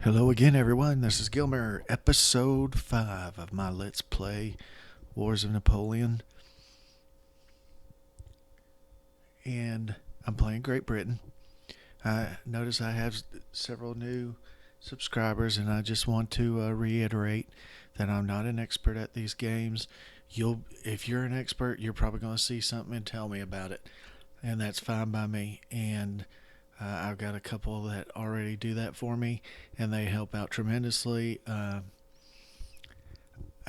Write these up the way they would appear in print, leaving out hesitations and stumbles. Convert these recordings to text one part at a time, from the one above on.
Hello again, everyone. This is Gilmer, episode 5 of my Let's Play Wars of Napoleon. And I'm playing Great Britain. I notice I have several new subscribers, and I just want to reiterate that I'm not an expert at these games. If you're an expert, you're probably going to see something and tell me about it, and that's fine by me. And I've got a couple that already do that for me, and they help out tremendously. I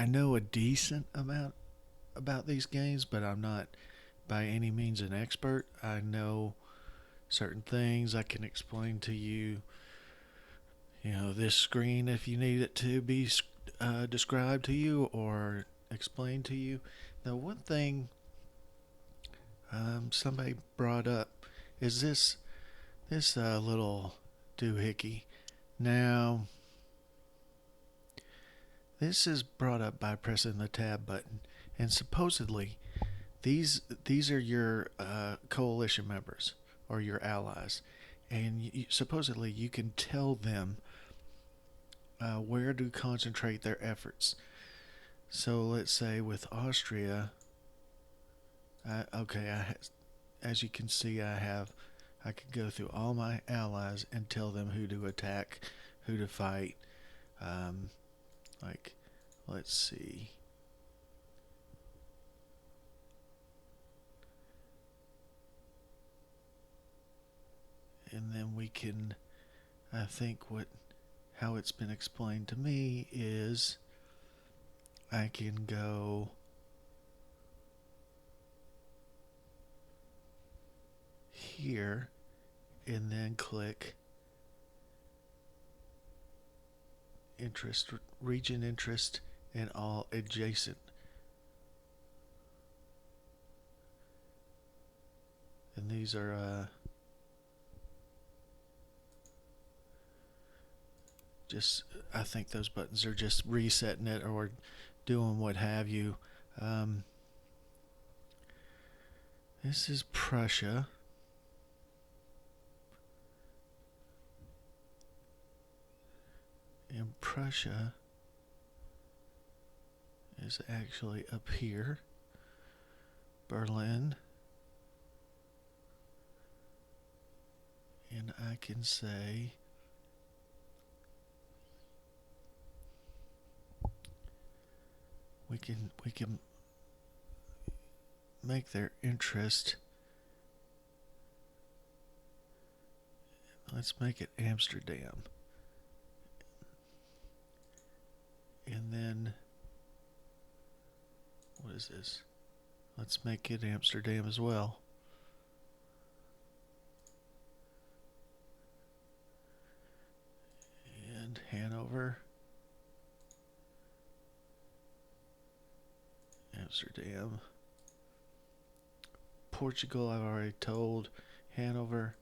know a decent amount about these games, but I'm not by any means an expert. I know certain things. I can explain to you, this screen if you need it to be described to you or explained to you. The one thing somebody brought up is this little doohickey. Now, this is brought up by pressing the tab button, and supposedly these are your coalition members or your allies, and supposedly you can tell them where to concentrate their efforts. So let's say with Austria, as you can see, I can go through all my allies and tell them who to attack, who to fight. Um, like, let's see. And then we can, I think how it's been explained to me is I can go here and then click interest, region interest, and all adjacent. And these are just, I think those buttons are just resetting it or doing what have you. Um, this is Prussia. And Prussia is actually up here. Berlin. And I can say we can make their interest. Let's make it Amsterdam. And then what is this? Let's make it Amsterdam as well. And Hanover. Amsterdam. Portugal, I've already told. Hanover.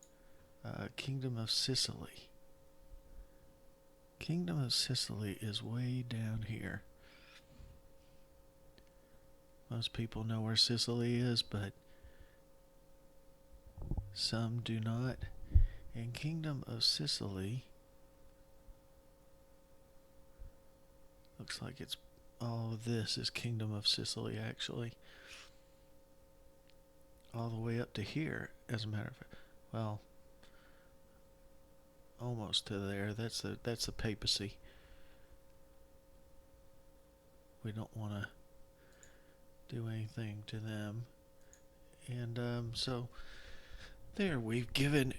Kingdom of Sicily. Kingdom of Sicily is way down here. Most people know where Sicily is, but some do not. And Kingdom of Sicily looks like it's all of this is Kingdom of Sicily actually. All the way up to here, as a matter of fact. Well, almost to there. That's the papacy. We don't want to do anything to them. And so there, we've given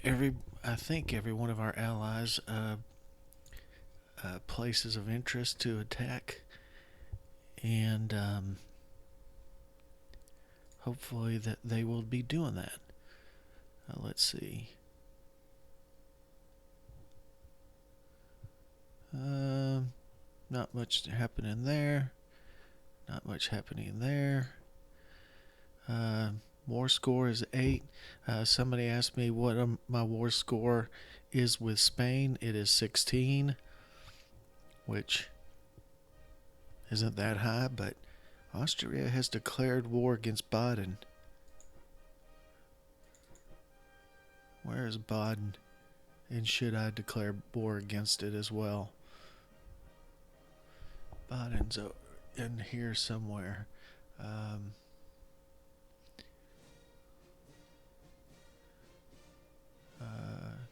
I think every one of our allies places of interest to attack, and hopefully that they will be doing that. Let's see. Not much happening there. Not much happening there. War score is 8. Somebody asked me what my war score is with Spain. It is 16, which isn't that high, but Austria has declared war against Baden. Where is Baden? And should I declare war against it as well? Biden's in here somewhere. Um,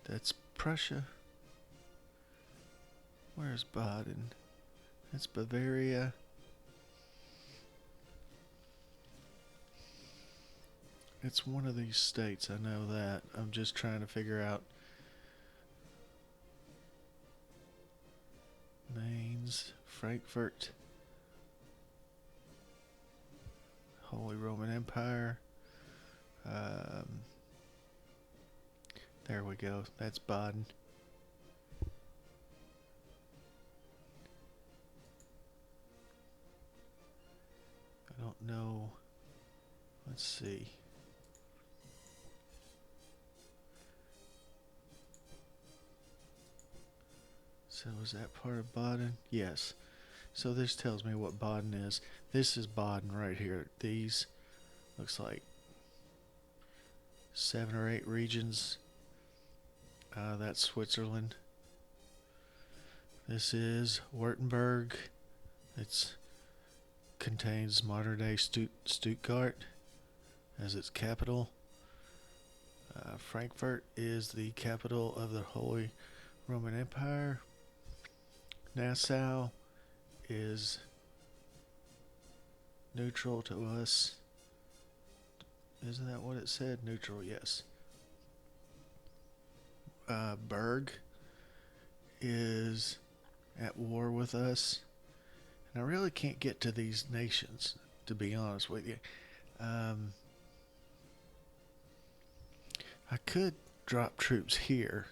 that's Prussia. Where's Baden? That's Bavaria. It's one of these states, I know that. I'm just trying to figure out. Mainz, Frankfurt, Holy Roman Empire. Um, there we go. That's Baden. I don't know. Let's see. So is that part of Baden? Yes. So this tells me what Baden is. This is Baden right here. These looks like 7 or 8 regions. That's Switzerland. This is Württemberg. It contains modern day Stuttgart as its capital. Frankfurt is the capital of the Holy Roman Empire. Nassau is neutral to us. Isn't that what it said? Neutral, yes. Berg is at war with us. And I really can't get to these nations, to be honest with you. I could drop troops here,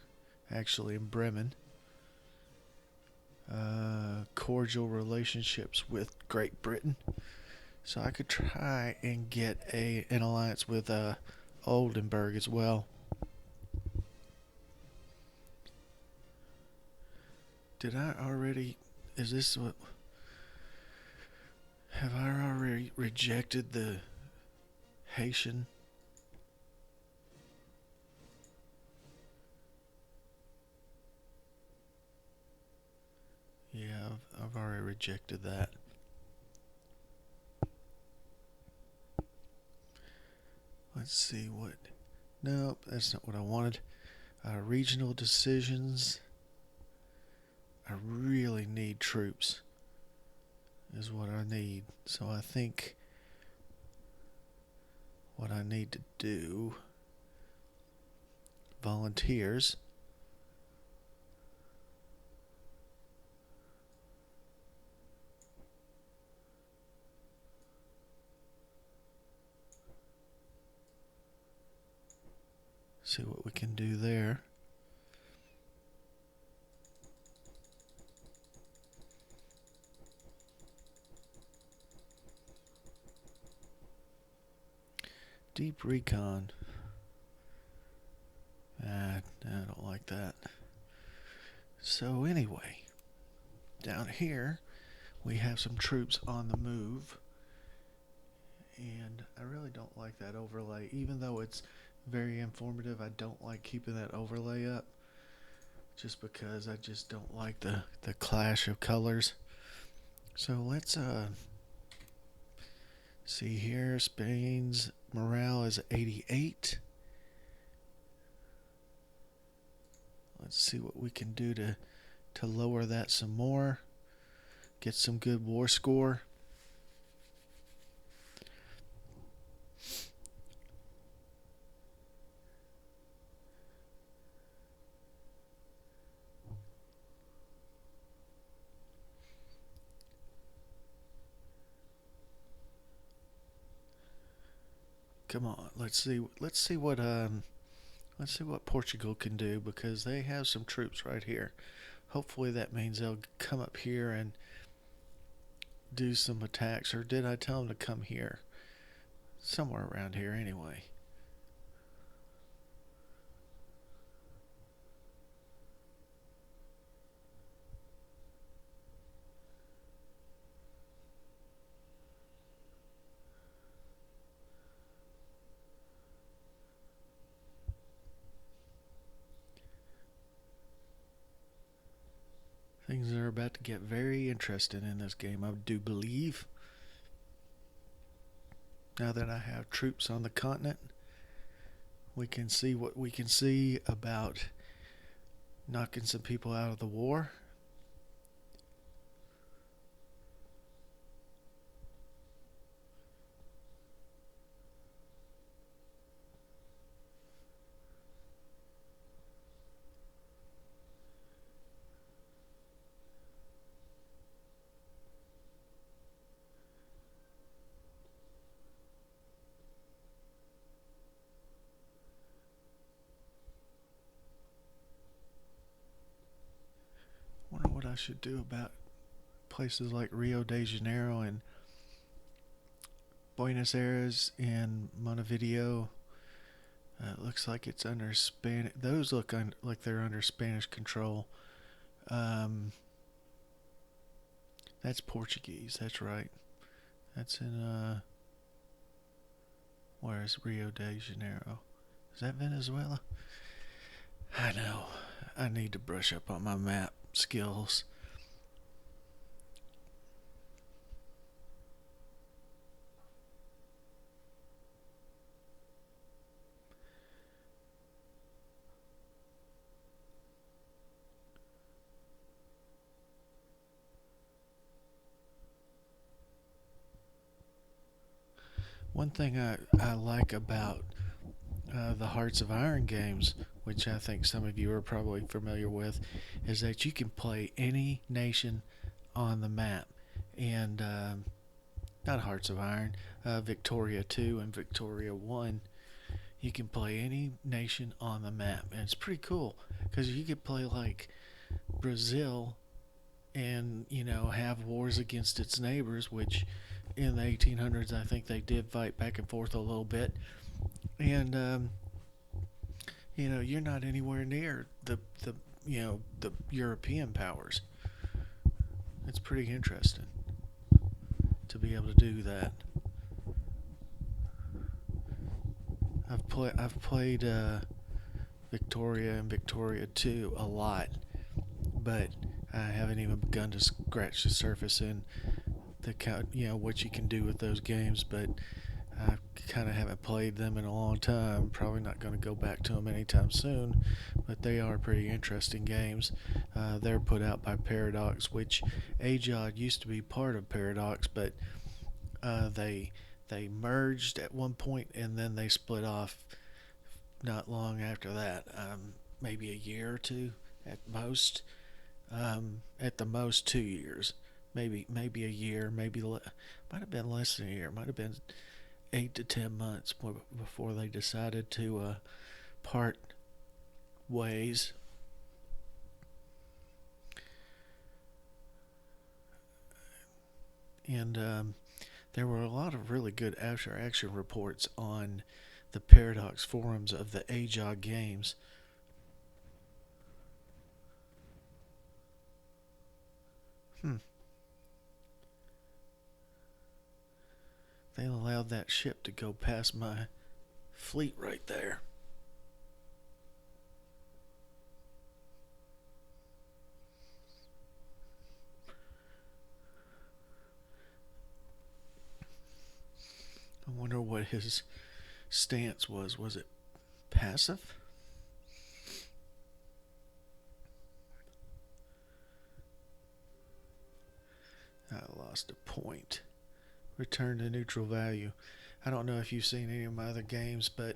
actually, in Bremen. Cordial relationships with Great Britain. So I could try and get an alliance with Oldenburg as well. Did I already... Is this what... Have I already rejected the Haitian? Yeah, I've already rejected that. Let's see what... Nope, that's not what I wanted. Regional decisions. I really need troops, is what I need. So I think what I need to do... Volunteers. See what we can do there. Deep recon. I don't like that. So anyway, down here we have some troops on the move. And I really don't like that overlay. Even though it's very informative, I don't like keeping that overlay up. Just because I just don't like the clash of colors. So let's see here. Spain's morale is 88. Let's see what we can do to lower that some more. Get some good war score. Come on, let's see what Portugal can do, because they have some troops right here. Hopefully that means they'll come up here and do some attacks. Or did I tell them to come here? Somewhere around here anyway. Things are about to get very interesting in this game, I do believe. Now that I have troops on the continent, we can see what we can see about knocking some people out of the war. Wonder what I should do about places like Rio de Janeiro and Buenos Aires and Montevideo. It looks like it's under Spanish. Those look like they're under Spanish control. Um, that's Portuguese. That's right. That's in where's Rio de Janeiro? Is that Venezuela? I know. I need to brush up on my map skills. One thing I like about the Hearts of Iron games, which I think some of you are probably familiar with, is that you can play any nation on the map. And not Hearts of Iron, Victoria 2 and Victoria 1, you can play any nation on the map. And it's pretty cool because you could play like Brazil and, have wars against its neighbors, which in the 1800s I think they did fight back and forth a little bit. And you're not anywhere near the European powers. It's pretty interesting to be able to do that. I've played Victoria and Victoria 2 a lot, but I haven't even begun to scratch the surface in what you can do with those games. But I kind of haven't played them in a long time. Probably not going to go back to them anytime soon, but they are pretty interesting games. They're put out by Paradox, which Ageod used to be part of Paradox, but they merged at one point and then they split off not long after that. Maybe a year or two at most. At the most 2 years, maybe a year, might have been less than a year. Might have been 8 to 10 months before they decided to part ways. And there were a lot of really good after action reports on the Paradox forums of the Ageod games. They allowed that ship to go past my fleet right there. I wonder what his stance was. Was it passive? I lost a point. Return to neutral value. I don't know if you've seen any of my other games, but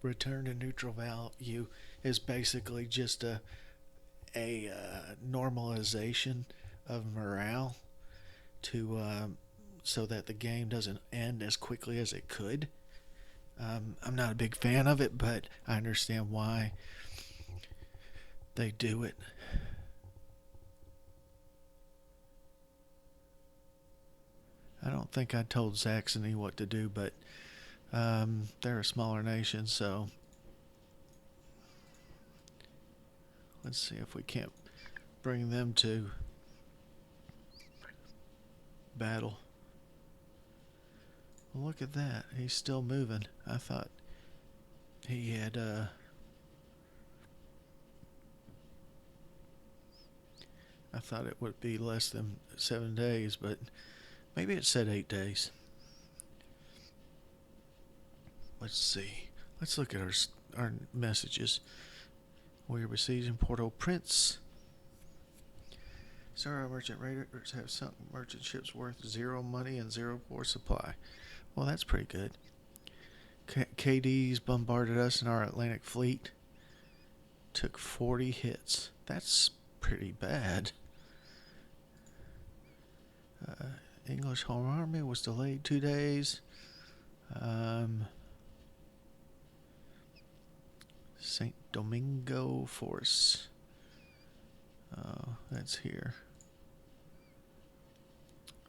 return to neutral value is basically just a normalization of morale to so that the game doesn't end as quickly as it could. I'm not a big fan of it, but I understand why they do it. I don't think I told Saxony what to do, but they're a smaller nation, so let's see if we can't bring them to battle. Well, look at that. He's still moving. I thought he had I thought it would be less than 7 days, but maybe it said 8 days. Let's see. Let's look at our messages. We are besieging Port-au-Prince. Sir, our merchant raiders have sunk merchant ships worth 0 money and 0 war supply. Well, that's pretty good. KD's bombarded us in our Atlantic fleet. Took 40 hits. That's pretty bad. English Home Army was delayed 2 days. St. Domingo Force. That's here.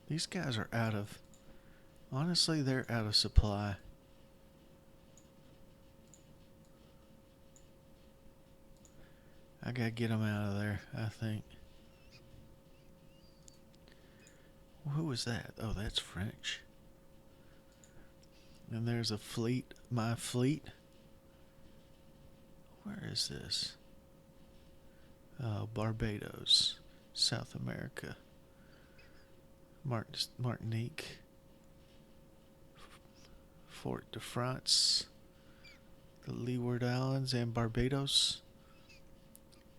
These guys are out of... Honestly, they're out of supply. I gotta get them out of there, I think. Who was that? Oh, that's French. And there's a fleet. My fleet. Where is this? Barbados. South America. Martinique. Fort de France. The Leeward Islands and Barbados.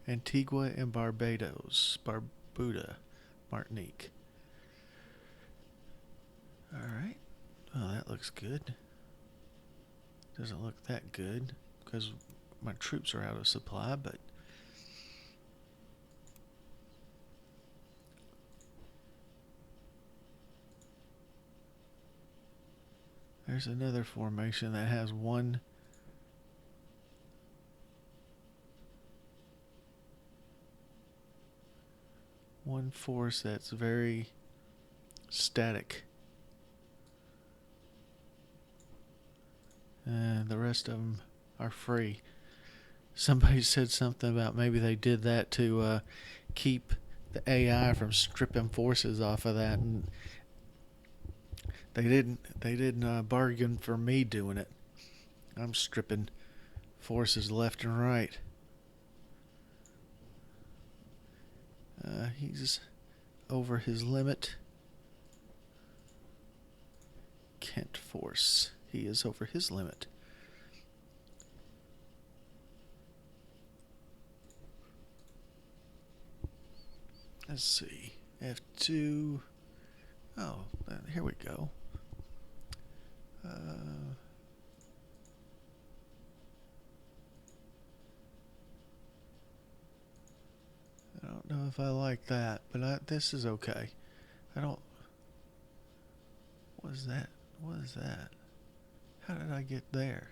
Antigua and Barbados. Barbuda. Martinique. Alright. Oh, that looks good. Doesn't look that good because my troops are out of supply, but there's another formation that has one force that's very static. And the rest of them are free. Somebody said something about maybe they did that to keep the AI from stripping forces off of that, and they didn't bargain for me doing it. I'm stripping forces left and right. He's over his limit. Kent Force. He is over his limit. Let's see. F2. Oh, here we go. I don't know if I like that, but this is okay. I don't... What is that? What is that? How did I get there?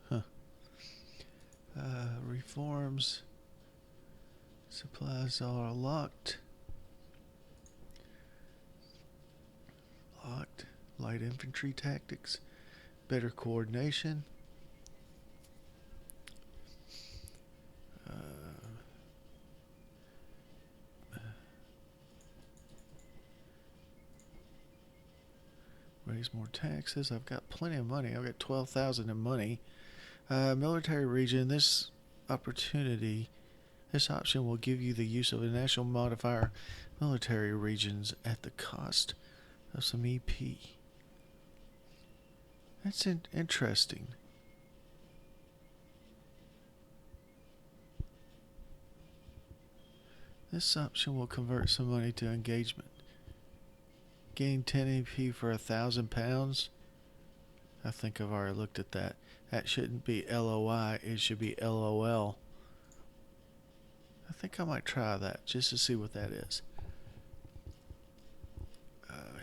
Huh. Reforms. Supplies are locked. Locked. Light infantry tactics. Better coordination. Raise more taxes. I've got plenty of money. I've got 12,000 in money. Military region. This option will give you the use of a national modifier military regions at the cost of some EP. That's interesting. This option will convert some money to engagement. Gain 10 EP for £1,000. I think I've already looked at that. That shouldn't be LOI. It should be LOL. I think I might try that just to see what that is.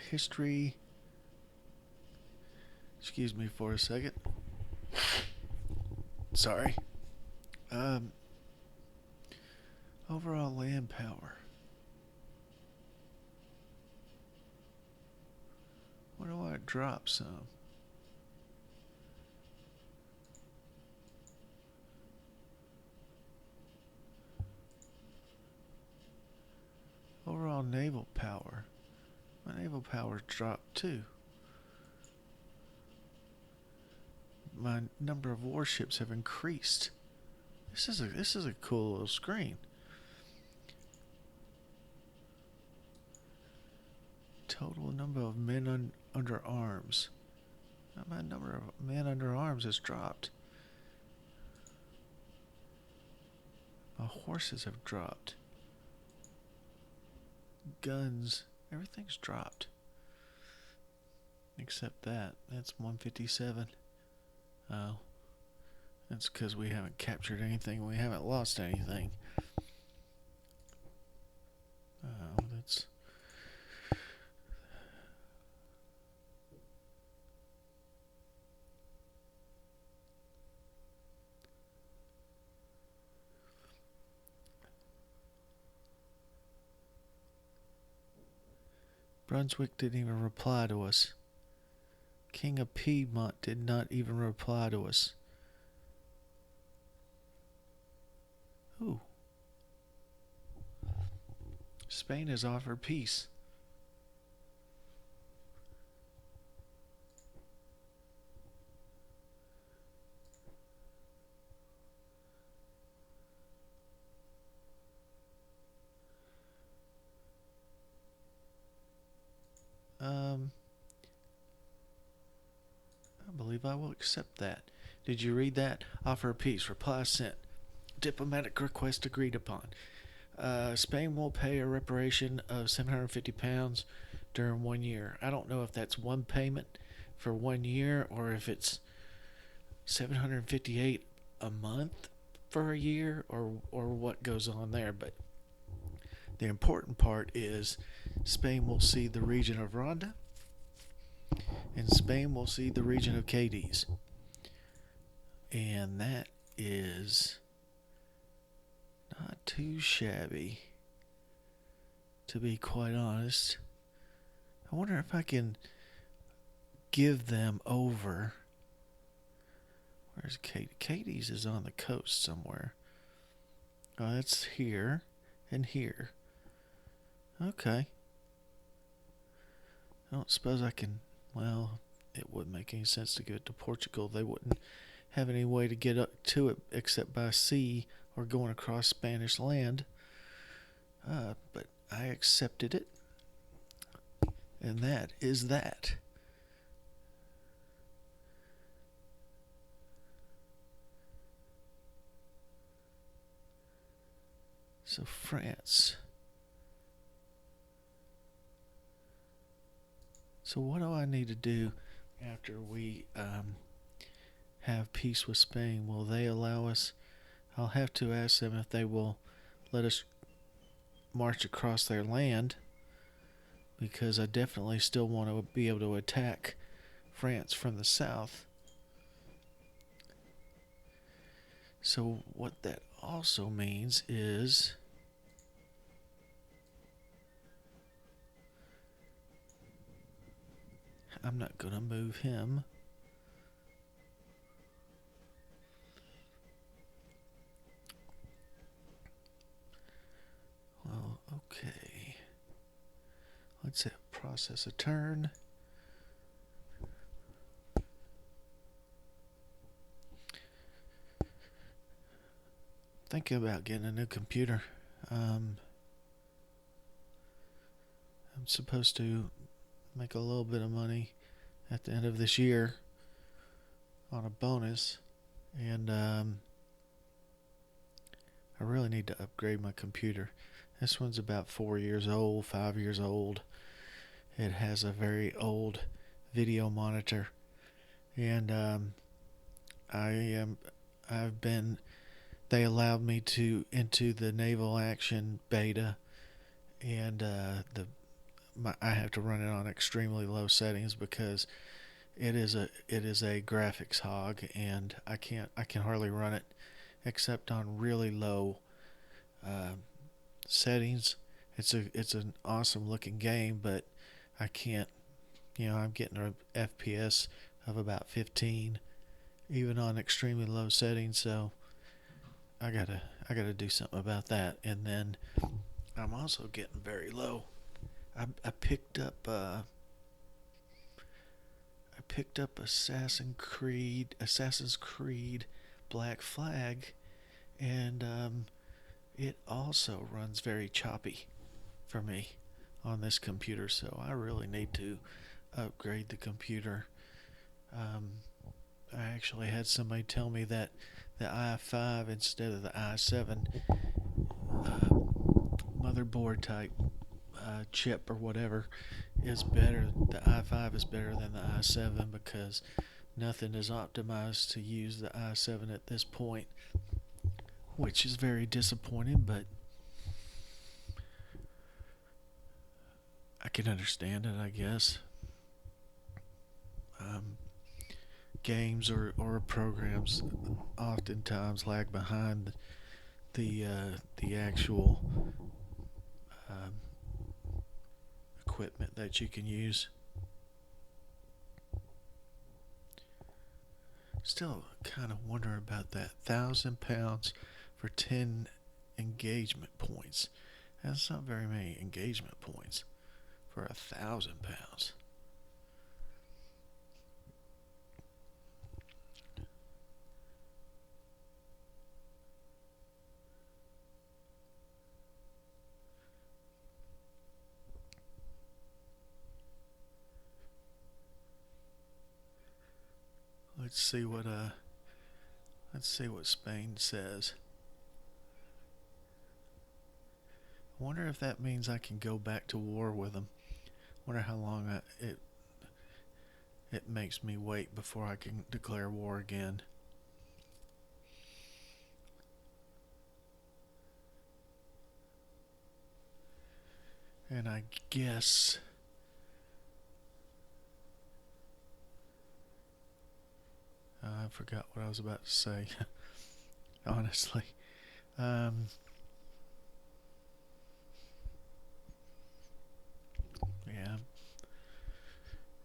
History. Excuse me for a second. Sorry. Overall land power. What do I drop some? Overall naval power. My naval power dropped too. My number of warships have increased. This is a cool little screen. Total number of men under arms. My number of men under arms has dropped. My horses have dropped. Guns, everything's dropped. Except that. That's 157. Oh. That's because we haven't captured anything. We haven't lost anything. Oh, that's... Brunswick didn't even reply to us. King of Piedmont did not even reply to us. Ooh. Spain has offered peace. I believe I will accept that. Did you read that? Offer of peace. Reply sent. Diplomatic request agreed upon. Spain will pay a reparation of £750 during 1 year. I don't know if that's one payment for 1 year or if it's 758 a month for a year or what goes on there. But the important part is Spain will see the region of Ronda and Spain will see the region of Cadiz. And that is not too shabby, to be quite honest. I wonder if I can give them over. Where's Cadiz? Cadiz is on the coast somewhere. Oh, that's here and here. Okay. I don't suppose I can... Well, it wouldn't make any sense to give it to Portugal. They wouldn't have any way to get up to it except by sea or going across Spanish land. But I accepted it. And that is that. So France. So what do I need to do after we have peace with Spain? Will they allow us? I'll have to ask them if they will let us march across their land, because I definitely still want to be able to attack France from the south. So what that also means is I'm not going to move him. Well, okay. Let's process a turn. Thinking about getting a new computer. I'm supposed to make a little bit of money at the end of this year on a bonus, and I really need to upgrade my computer. This one's about 4 years old, 5 years old. It has a very old video monitor, and they allowed me to into the naval action beta, and I have to run it on extremely low settings because it is a graphics hog, and I can hardly run it except on really low settings. It's an awesome looking game, but I can't. I'm getting an FPS of about 15, even on extremely low settings. So I gotta do something about that. And then I'm also getting very low I picked up Assassin's Creed Black Flag, and it also runs very choppy for me on this computer. So I really need to upgrade the computer. Um, I actually had somebody tell me that the i5 instead of the i7 motherboard type chip or whatever is better. The i5 is better than the i7 because nothing is optimized to use the i7 at this point, which is very disappointing, but I can understand it, I guess. Um, Games or programs oftentimes lag behind the actual um, equipment that you can use. Still, kind of wonder about that £1,000 for 10 engagement points. That's not very many engagement points for £1,000. Let's see what Spain says. I wonder if that means I can go back to war with them. Wonder how long it makes me wait before I can declare war again. And I guess I forgot what I was about to say. Honestly, um, yeah, I'm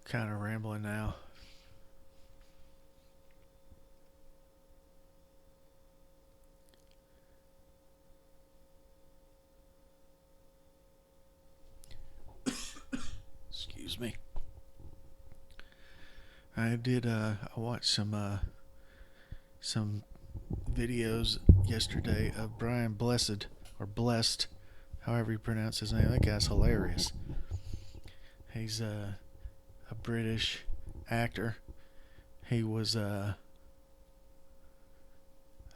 kind of rambling now. Excuse me. I watched some videos yesterday of Brian Blessed or Blessed, however you pronounce his name. That guy's hilarious. He's a British actor. He was I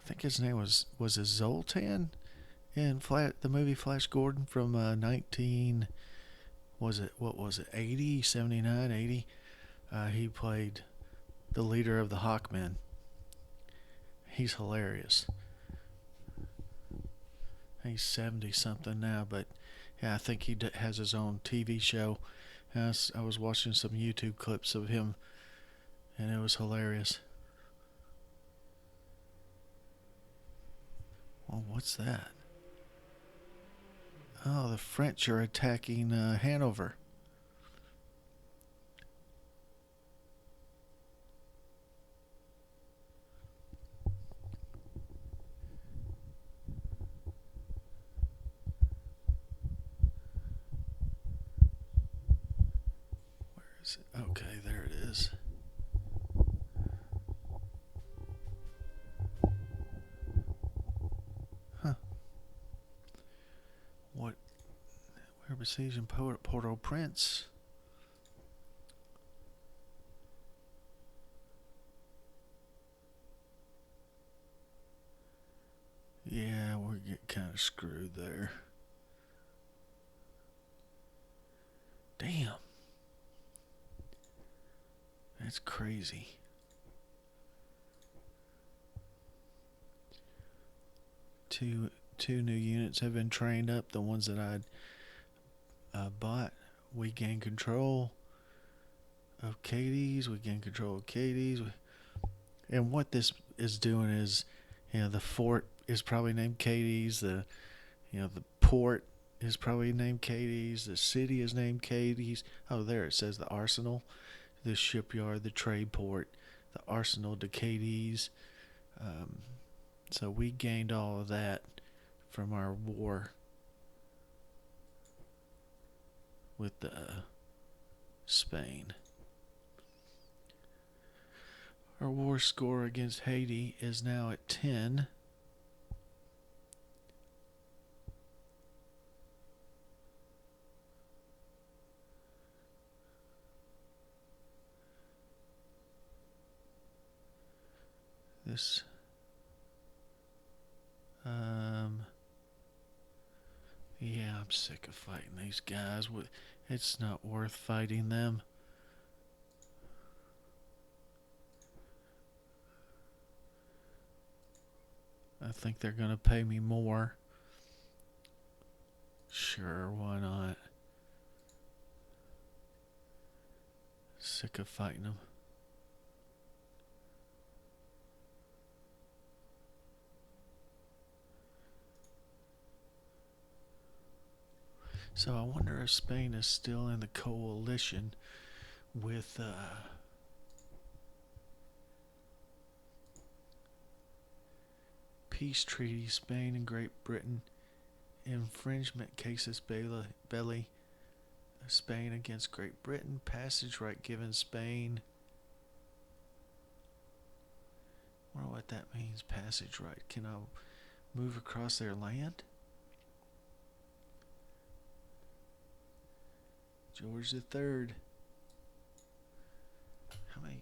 think his name was it Zoltan in the movie Flash Gordon from 19 was it what was it 80 79 80. He played the leader of the Hawkmen. He's hilarious. He's 70 something now, but yeah, I think he has his own TV show. I was watching some YouTube clips of him, and it was hilarious. Well, what's that? Oh, the French are attacking Hanover. Where is it? Okay, there it is. Huh. What? We're besieging Port-au-Prince. Yeah, we're getting kind of screwed there. Damn. That's crazy. Two new units have been trained up. The ones that I'd bought, we gain control of Katie's. We gain control of Katie's. And what this is doing is, the fort is probably named Katie's. The port is probably named Katie's. The city is named Katie's. Oh, there it says the arsenal, the shipyard, the trade port, the arsenal to Katie's. Um, so we gained all of that from our war with Spain. Our war score against Haiti is now at 10. This yeah, I'm sick of fighting these guys. It's not worth fighting them. I think they're going to pay me more. Sure, why not? Sick of fighting them. So I wonder if Spain is still in the coalition with peace treaty. Spain and Great Britain infringement casus belli. Spain against Great Britain. Passage right given Spain. I wonder what that means, passage right. Can I move across their land? George III. How many?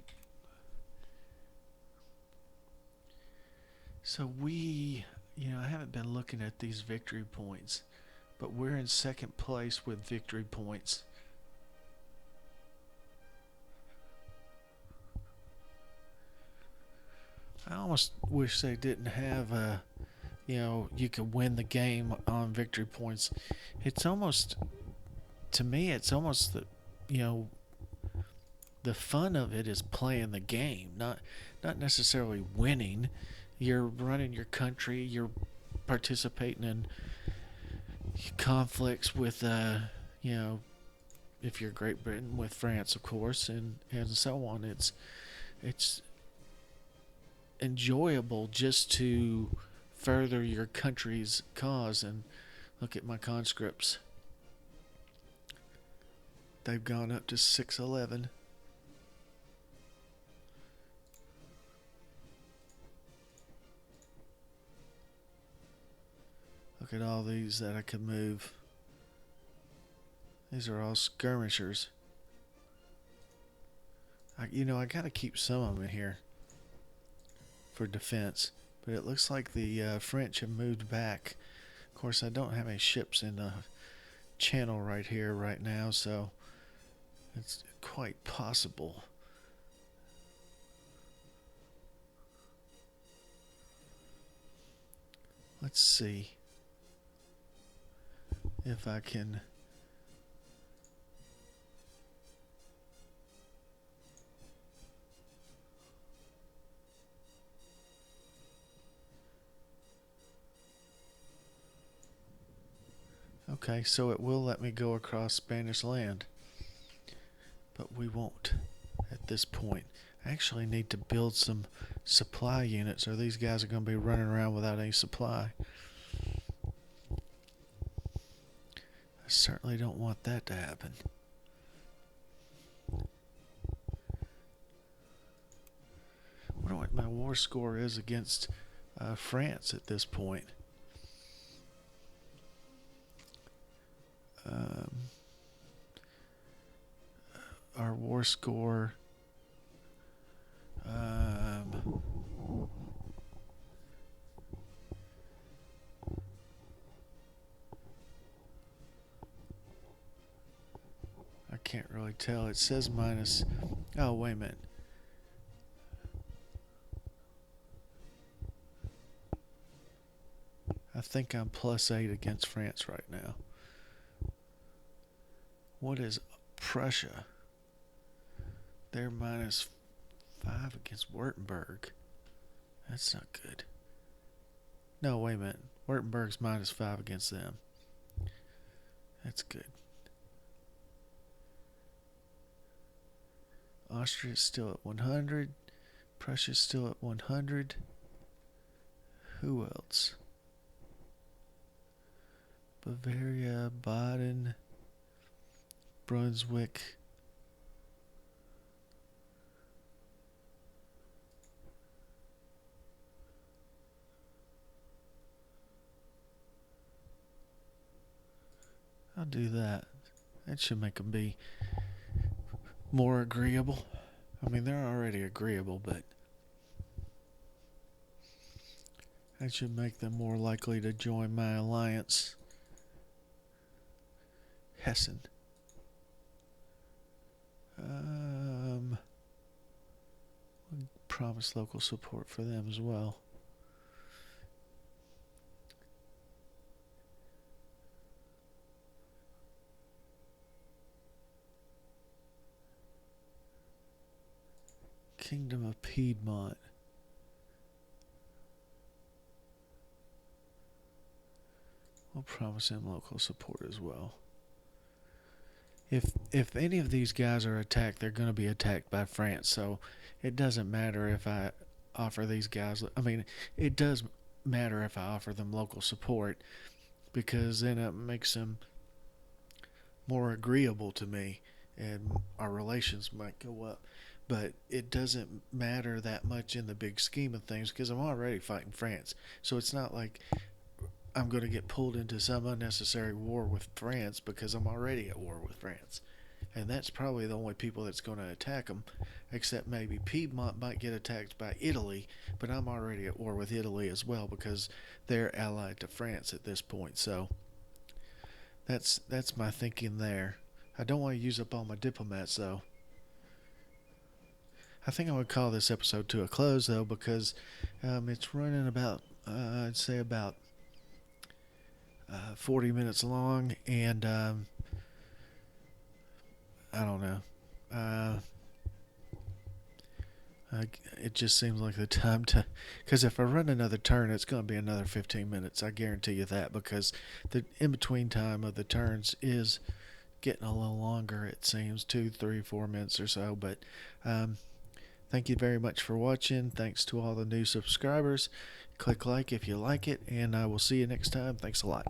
So I haven't been looking at these victory points, but we're in second place with victory points. I almost wish they didn't have you could win the game on victory points. It's almost, to me, it's almost the fun of it is playing the game, not necessarily winning. You're running your country, you're participating in conflicts with if you're Great Britain, with France, of course, and so on. It's enjoyable just to further your country's cause. And look at my conscripts. They've gone up to 611. Look at all these that I could move. These are all skirmishers. I got to keep some of them in here for defense. But it looks like the French have moved back. Of course, I don't have any ships in the channel right here right now, so it's quite possible. Let's see if I can. Okay, so it will let me go across Spanish land, but we won't at this point. I actually need to build some supply units, or these guys are going to be running around without any supply. I certainly don't want that to happen. I wonder what my war score is against France at this point. Our war score. I can't really tell. It says minus. Oh, wait a minute. I think I'm +8 against France right now. What is Prussia? They're -5 against Württemberg. That's not good. No, wait a minute. Württemberg's -5 against them. That's good. Austria's still at 100. Prussia's still at 100. Who else? Bavaria, Baden, Brunswick. I'll do that. That should make them be more agreeable. I mean, they're already agreeable, but that should make them more likely to join my alliance. Hessen. Promise local support for them as well. Kingdom of Piedmont. We'll promise them local support as well. If any of these guys are attacked, they're going to be attacked by France. So it doesn't matter if I offer these guys. I mean, it does matter if I offer them local support, because then it makes them more agreeable to me, and our relations might go up. But it doesn't matter that much in the big scheme of things, because I'm already fighting France. So it's not like I'm going to get pulled into some unnecessary war with France, because I'm already at war with France. And that's probably the only people that's going to attack them, except maybe Piedmont might get attacked by Italy, but I'm already at war with Italy as well, because they're allied to France at this point. So that's my thinking there. I don't want to use up all my diplomats, though. I think I would call this episode to a close, though, because it's running about, I'd say about 40 minutes long, and I don't know. It just seems like the time to, because if I run another turn, it's going to be another 15 minutes. I guarantee you that, because the in between time of the turns is getting a little longer. It seems 2, 3, 4 minutes or so. But thank you very much for watching. Thanks to all the new subscribers. Click like if you like it, and I will see you next time. Thanks a lot.